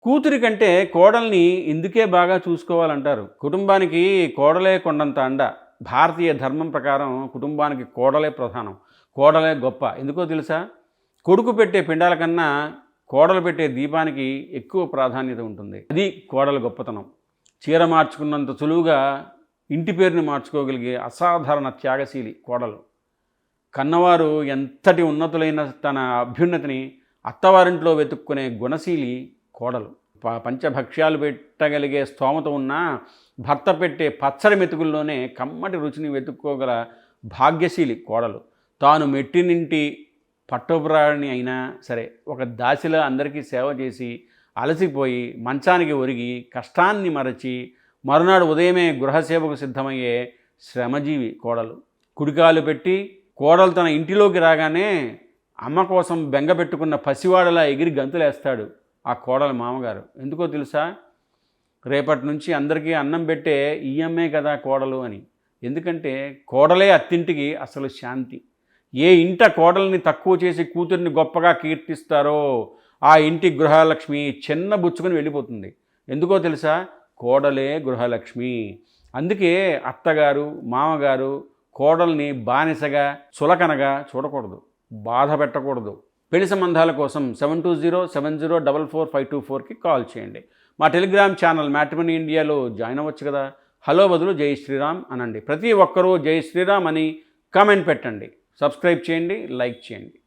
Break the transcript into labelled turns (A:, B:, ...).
A: కూతురి కంటే కోడల్ని ఇందుకే బాగా చూసుకోవాలంటారు. కుటుంబానికి కోడలే కొండంత అండ. భారతీయ ధర్మం ప్రకారం కుటుంబానికి కోడలే ప్రధానం. కోడలే గొప్ప. ఎందుకో తెలుసా? కొడుకు పెట్టే పిండాల కన్నా కోడలు పెట్టే దీపానికి ఎక్కువ ప్రాధాన్యత ఉంటుంది. అది కోడల గొప్పతనం. చీర మార్చుకున్నంత సులువుగా ఇంటి పేరుని మార్చుకోగలిగే అసాధారణ త్యాగశీలి కోడలు. కన్నవారు ఎంతటి ఉన్నతులైన తన అభ్యున్నతిని అత్తవారింట్లో వెతుక్కునే గుణశీలి కోడలు. పంచభక్ష్యాలు పెట్టగలిగే స్తోమత ఉన్న భర్త పెట్టే పచ్చడి మెతుకుల్లోనే కమ్మటి రుచిని వెతుక్కోగల భాగ్యశీలి కోడలు. తాను మెట్టినింటి పట్టపురాణి అయినా సరే ఒక దాసిలా అందరికీ సేవ చేసి అలసిపోయి మంచానికి ఒరిగి కష్టాన్ని మరచి మరునాడు ఉదయమే గృహసేవకు సిద్ధమయ్యే శ్రమజీవి కోడలు. కుడికాలు పెట్టి కోడలు తన ఇంటిలోకి రాగానే అమ్మ కోసం బెంగ పెట్టుకున్న పసివాడలా ఎగిరి గంతులేస్తాడు ఆ కోడల మామగారు. ఎందుకో తెలుసా? రేపటి నుంచి అందరికీ అన్నం పెట్టే ఈ అమ్మే కదా కోడలు అని. ఎందుకంటే కోడలే అత్తింటికి అసలు శాంతి. ఏ ఇంట కోడల్ని తక్కువ చేసి కూతుర్ని గొప్పగా కీర్తిస్తారో ఆ ఇంటి గృహలక్ష్మి చిన్న బుచ్చుకొని వెళ్ళిపోతుంది. ఎందుకో తెలుసా? కోడలే గృహలక్ష్మి. అందుకే అత్తగారు మామగారు కోడల్ని బానిసగా చులకనగా చూడకూడదు, బాధ పెట్టకూడదు. పెళ్లి సంబంధాల కోసం 7207044524కి కాల్ చేయండి. మా టెలిగ్రామ్ ఛానల్ మ్యాట్రిమోనీ ఇండియాలో జాయిన్ అవ్వచ్చు కదా. హలో బదులు జై శ్రీరామ్ అనండి. ప్రతి ఒక్కరూ జై శ్రీరామ్ అని కామెంట్ పెట్టండి. సబ్స్క్రైబ్ చేయండి, లైక్ చేయండి.